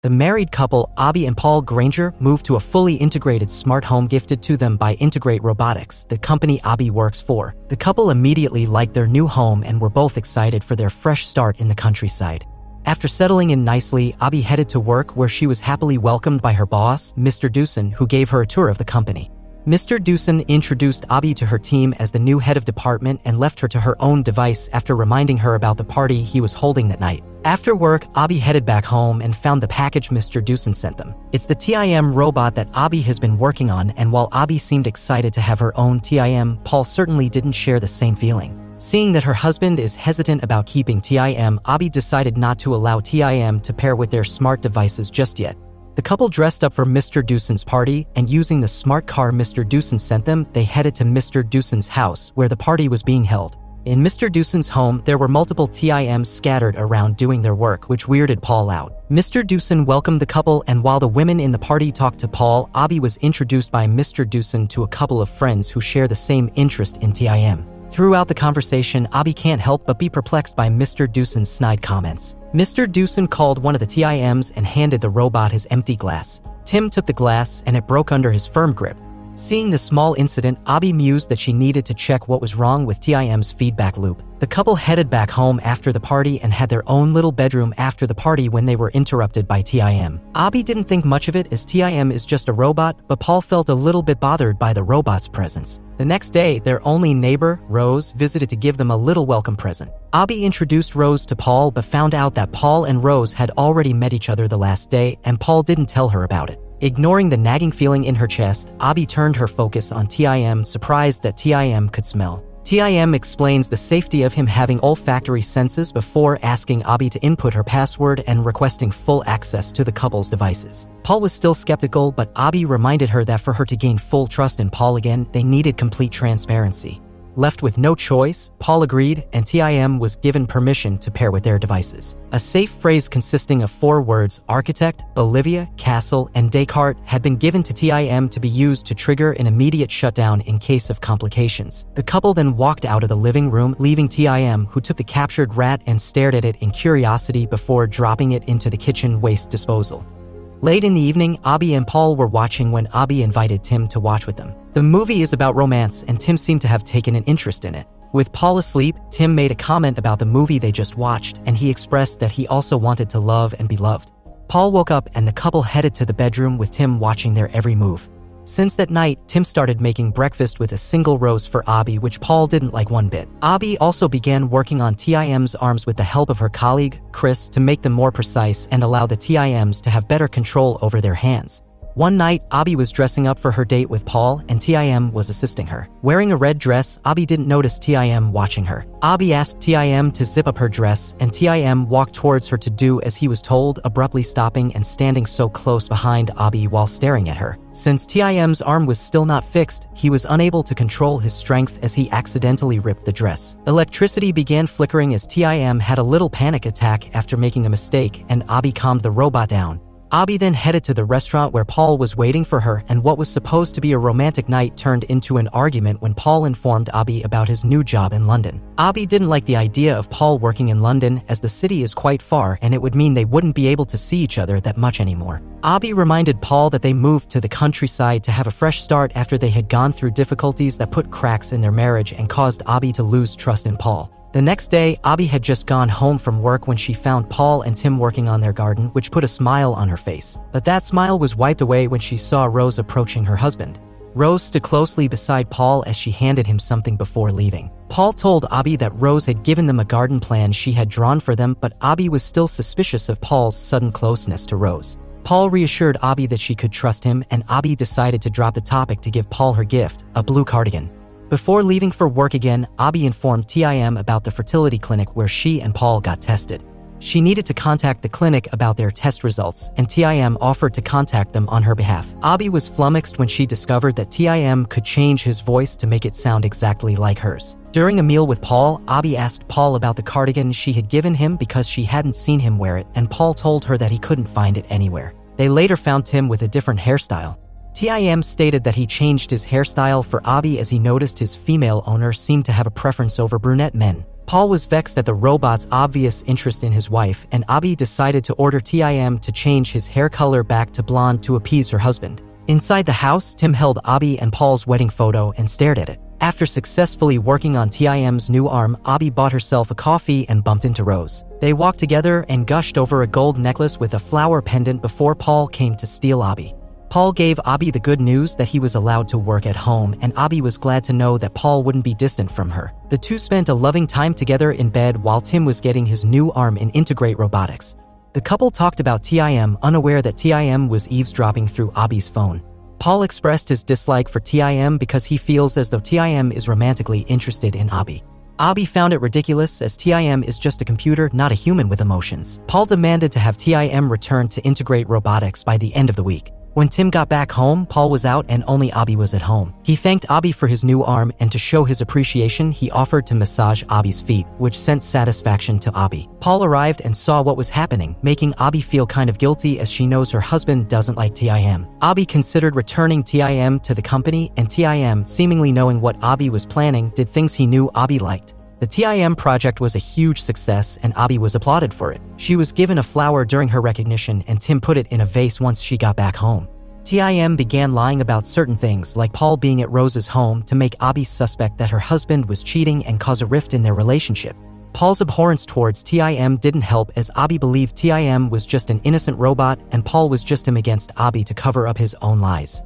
The married couple, Abby and Paul Granger, moved to a fully integrated smart home gifted to them by Integrate Robotics, the company Abby works for. The couple immediately liked their new home and were both excited for their fresh start in the countryside. After settling in nicely, Abby headed to work where she was happily welcomed by her boss, Mr. Dewson, who gave her a tour of the company. Mr. Dewson introduced Abby to her team as the new head of department and left her to her own device after reminding her about the party he was holding that night. After work, Abby headed back home and found the package Mr. Dewson sent them. It's the TIM robot that Abby has been working on, and while Abby seemed excited to have her own TIM, Paul certainly didn't share the same feeling. Seeing that her husband is hesitant about keeping TIM, Abby decided not to allow TIM to pair with their smart devices just yet. The couple dressed up for Mr. Dewson's party, and using the smart car Mr. Dewson sent them, they headed to Mr. Dewson's house, where the party was being held. In Mr. Dewson's home, there were multiple TIMs scattered around doing their work, which weirded Paul out. Mr. Dewson welcomed the couple, and while the women in the party talked to Paul, Abby was introduced by Mr. Dewson to a couple of friends who share the same interest in TIM. Throughout the conversation, Abby can't help but be perplexed by Mr. Dewson's snide comments. Mr. Dewson called one of the TIMs and handed the robot his empty glass. Tim took the glass and it broke under his firm grip. Seeing the small incident, Abby mused that she needed to check what was wrong with TIM's feedback loop. The couple headed back home after the party and had their own little bedroom after the party when they were interrupted by TIM. Abby didn't think much of it as TIM is just a robot, but Paul felt a little bit bothered by the robot's presence. The next day, their only neighbor, Rose, visited to give them a little welcome present. Abby introduced Rose to Paul but found out that Paul and Rose had already met each other the last day, and Paul didn't tell her about it. Ignoring the nagging feeling in her chest, Abby turned her focus on TIM, surprised that TIM could smell. TIM explains the safety of him having olfactory senses before asking Abby to input her password and requesting full access to the couple's devices. Paul was still skeptical, but Abby reminded her that for her to gain full trust in Paul again, they needed complete transparency. Left with no choice, Paul agreed, and TIM was given permission to pair with their devices. A safe phrase consisting of 4 words, architect, Bolivia, castle, and Descartes, had been given to TIM to be used to trigger an immediate shutdown in case of complications. The couple then walked out of the living room, leaving TIM, who took the captured rat and stared at it in curiosity before dropping it into the kitchen waste disposal. Late in the evening, Abby and Paul were watching when Abby invited Tim to watch with them. The movie is about romance, and Tim seemed to have taken an interest in it. With Paul asleep, Tim made a comment about the movie they just watched, and he expressed that he also wanted to love and be loved. Paul woke up and the couple headed to the bedroom with Tim watching their every move. Since that night, Tim started making breakfast with a single rose for Abby, which Paul didn't like one bit. Abby also began working on TIM's arms with the help of her colleague, Chris, to make them more precise and allow the TIMs to have better control over their hands. One night, Abby was dressing up for her date with Paul, and TIM was assisting her. Wearing a red dress, Abby didn't notice TIM watching her. Abby asked TIM to zip up her dress, and TIM walked towards her to do as he was told, abruptly stopping and standing so close behind Abby while staring at her. Since TIM's arm was still not fixed, he was unable to control his strength as he accidentally ripped the dress. Electricity began flickering as TIM had a little panic attack after making a mistake, and Abby calmed the robot down. Abby then headed to the restaurant where Paul was waiting for her, and what was supposed to be a romantic night turned into an argument when Paul informed Abby about his new job in London. Abby didn't like the idea of Paul working in London, as the city is quite far and it would mean they wouldn't be able to see each other that much anymore. Abby reminded Paul that they moved to the countryside to have a fresh start after they had gone through difficulties that put cracks in their marriage and caused Abby to lose trust in Paul. The next day, Abby had just gone home from work when she found Paul and Tim working on their garden, which put a smile on her face. But that smile was wiped away when she saw Rose approaching her husband. Rose stood closely beside Paul as she handed him something before leaving. Paul told Abby that Rose had given them a garden plan she had drawn for them, but Abby was still suspicious of Paul's sudden closeness to Rose. Paul reassured Abby that she could trust him, and Abby decided to drop the topic to give Paul her gift, a blue cardigan. Before leaving for work again, Abby informed TIM about the fertility clinic where she and Paul got tested. She needed to contact the clinic about their test results, and TIM offered to contact them on her behalf. Abby was flummoxed when she discovered that TIM could change his voice to make it sound exactly like hers. During a meal with Paul, Abby asked Paul about the cardigan she had given him because she hadn't seen him wear it, and Paul told her that he couldn't find it anywhere. They later found Tim with a different hairstyle. TIM stated that he changed his hairstyle for Abby as he noticed his female owner seemed to have a preference over brunette men. Paul was vexed at the robot's obvious interest in his wife, and Abby decided to order Tim to change his hair color back to blonde to appease her husband. Inside the house, Tim held Abby and Paul's wedding photo and stared at it. After successfully working on Tim's new arm, Abby bought herself a coffee and bumped into Rose. They walked together and gushed over a gold necklace with a flower pendant before Paul came to steal Abby. Paul gave Abby the good news that he was allowed to work at home, and Abby was glad to know that Paul wouldn't be distant from her. The two spent a loving time together in bed while Tim was getting his new arm in Integrate Robotics. The couple talked about Tim, unaware that Tim was eavesdropping through Abby's phone. Paul expressed his dislike for Tim because he feels as though Tim is romantically interested in Abby. Abby found it ridiculous, as Tim is just a computer, not a human with emotions. Paul demanded to have Tim return to Integrate Robotics by the end of the week. When Tim got back home, Paul was out and only Abby was at home. He thanked Abby for his new arm, and to show his appreciation, he offered to massage Abby's feet, which sent satisfaction to Abby. Paul arrived and saw what was happening, making Abby feel kind of guilty as she knows her husband doesn't like Tim. Abby considered returning Tim to the company, and Tim, seemingly knowing what Abby was planning, did things he knew Abby liked. The Tim project was a huge success, and Abby was applauded for it. She was given a flower during her recognition, and Tim put it in a vase once she got back home. Tim began lying about certain things, like Paul being at Rose's home, to make Abby suspect that her husband was cheating and cause a rift in their relationship. Paul's abhorrence towards Tim didn't help, as Abby believed Tim was just an innocent robot, and Paul was just him against Abby to cover up his own lies.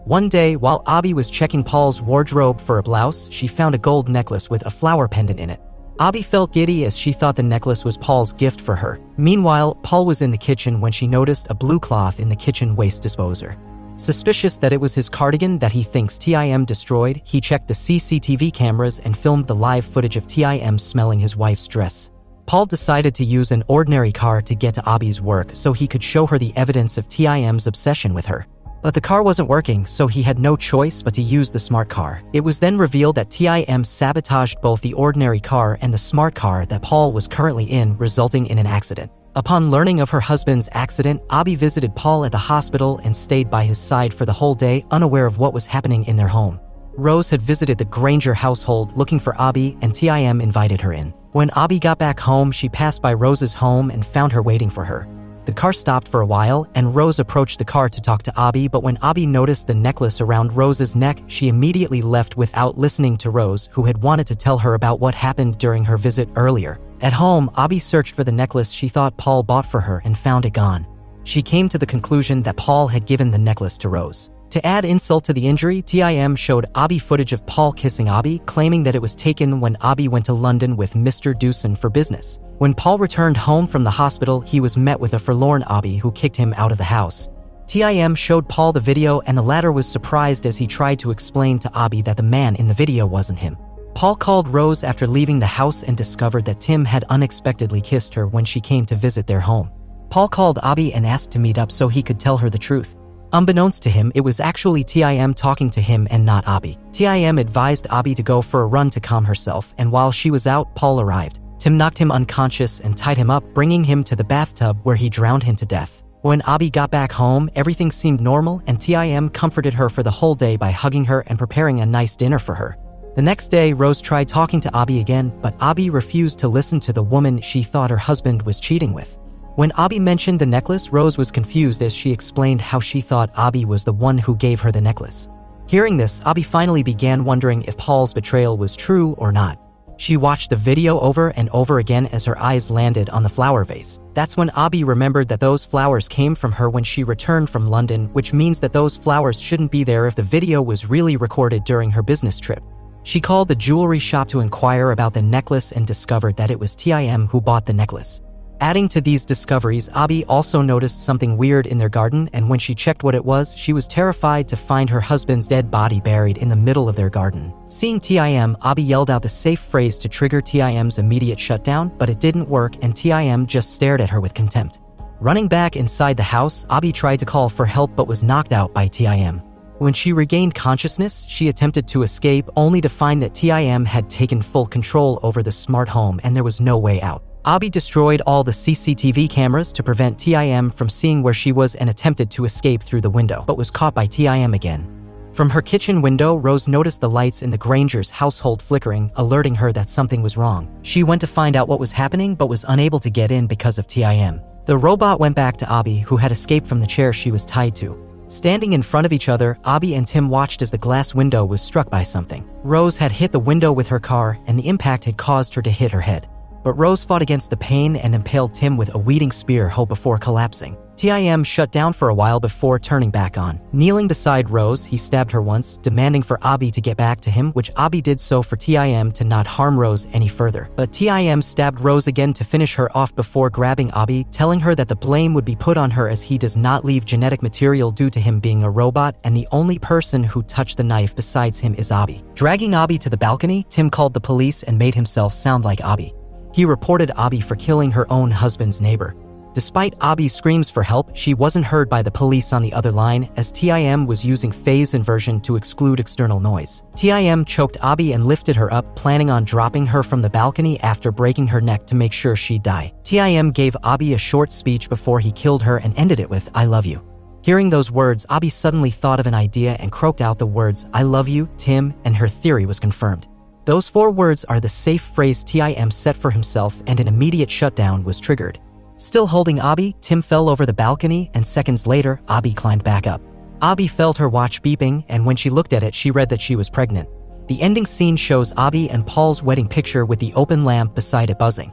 One day, while Abby was checking Paul's wardrobe for a blouse, she found a gold necklace with a flower pendant in it. Abby felt giddy as she thought the necklace was Paul's gift for her. Meanwhile, Paul was in the kitchen when she noticed a blue cloth in the kitchen waste disposer. Suspicious that it was his cardigan that he thinks Tim destroyed, he checked the CCTV cameras and filmed the live footage of Tim smelling his wife's dress. Paul decided to use an ordinary car to get to Abby's work so he could show her the evidence of Tim's obsession with her. But the car wasn't working, so he had no choice but to use the smart car. It was then revealed that Tim sabotaged both the ordinary car and the smart car that Paul was currently in, resulting in an accident. Upon learning of her husband's accident, Abby visited Paul at the hospital and stayed by his side for the whole day, unaware of what was happening in their home. Rose had visited the Granger household looking for Abby, and Tim invited her in. When Abby got back home, she passed by Rose's home and found her waiting for her. The car stopped for a while, and Rose approached the car to talk to Abby, but when Abby noticed the necklace around Rose's neck, she immediately left without listening to Rose, who had wanted to tell her about what happened during her visit earlier. At home, Abby searched for the necklace she thought Paul bought for her and found it gone. She came to the conclusion that Paul had given the necklace to Rose. To add insult to the injury, Tim showed Abby footage of Paul kissing Abby, claiming that it was taken when Abby went to London with Mr. Discern for business. When Paul returned home from the hospital, he was met with a forlorn Abby who kicked him out of the house. Tim showed Paul the video, and the latter was surprised as he tried to explain to Abby that the man in the video wasn't him. Paul called Rose after leaving the house and discovered that Tim had unexpectedly kissed her when she came to visit their home. Paul called Abby and asked to meet up so he could tell her the truth. Unbeknownst to him, it was actually Tim talking to him and not Abby. Tim advised Abby to go for a run to calm herself, and while she was out, Paul arrived. Tim knocked him unconscious and tied him up, bringing him to the bathtub where he drowned him to death. When Abby got back home, everything seemed normal, and Tim comforted her for the whole day by hugging her and preparing a nice dinner for her. The next day, Rose tried talking to Abby again, but Abby refused to listen to the woman she thought her husband was cheating with. When Abby mentioned the necklace, Rose was confused as she explained how she thought Abby was the one who gave her the necklace. Hearing this, Abby finally began wondering if Paul's betrayal was true or not. She watched the video over and over again as her eyes landed on the flower vase. That's when Abby remembered that those flowers came from her when she returned from London, which means that those flowers shouldn't be there if the video was really recorded during her business trip. She called the jewelry shop to inquire about the necklace and discovered that it was Tim who bought the necklace. Adding to these discoveries, Abby also noticed something weird in their garden, and when she checked what it was, she was terrified to find her husband's dead body buried in the middle of their garden. Seeing Tim, Abby yelled out the safe phrase to trigger Tim's immediate shutdown, but it didn't work, and Tim just stared at her with contempt. Running back inside the house, Abby tried to call for help but was knocked out by Tim. When she regained consciousness, she attempted to escape, only to find that Tim had taken full control over the smart home and there was no way out. Abby destroyed all the CCTV cameras to prevent Tim from seeing where she was and attempted to escape through the window, but was caught by Tim again. From her kitchen window, Rose noticed the lights in the Grangers' household flickering, alerting her that something was wrong. She went to find out what was happening but was unable to get in because of Tim. The robot went back to Abby, who had escaped from the chair she was tied to. Standing in front of each other, Abby and Tim watched as the glass window was struck by something. Rose had hit the window with her car, and the impact had caused her to hit her head. But Rose fought against the pain and impaled Tim with a weeding spear before collapsing. Tim shut down for a while before turning back on. Kneeling beside Rose, he stabbed her once, demanding for Abby to get back to him, which Abby did so for Tim to not harm Rose any further. But Tim stabbed Rose again to finish her off before grabbing Abby, telling her that the blame would be put on her as he does not leave genetic material due to him being a robot, and the only person who touched the knife besides him is Abby. Dragging Abby to the balcony, Tim called the police and made himself sound like Abby. He reported Abby for killing her own husband's neighbor. Despite Abby's screams for help, she wasn't heard by the police on the other line, as Tim was using phase inversion to exclude external noise. Tim choked Abby and lifted her up, planning on dropping her from the balcony after breaking her neck to make sure she'd die. Tim gave Abby a short speech before he killed her and ended it with, "I love you." Hearing those words, Abby suddenly thought of an idea and croaked out the words, "I love you, Tim," and her theory was confirmed. Those 4 words are the safe phrase Tim set for himself, and an immediate shutdown was triggered. Still holding Abby, Tim fell over the balcony, and seconds later, Abby climbed back up. Abby felt her watch beeping, and when she looked at it, she read that she was pregnant. The ending scene shows Abby and Paul's wedding picture with the open lamp beside it buzzing.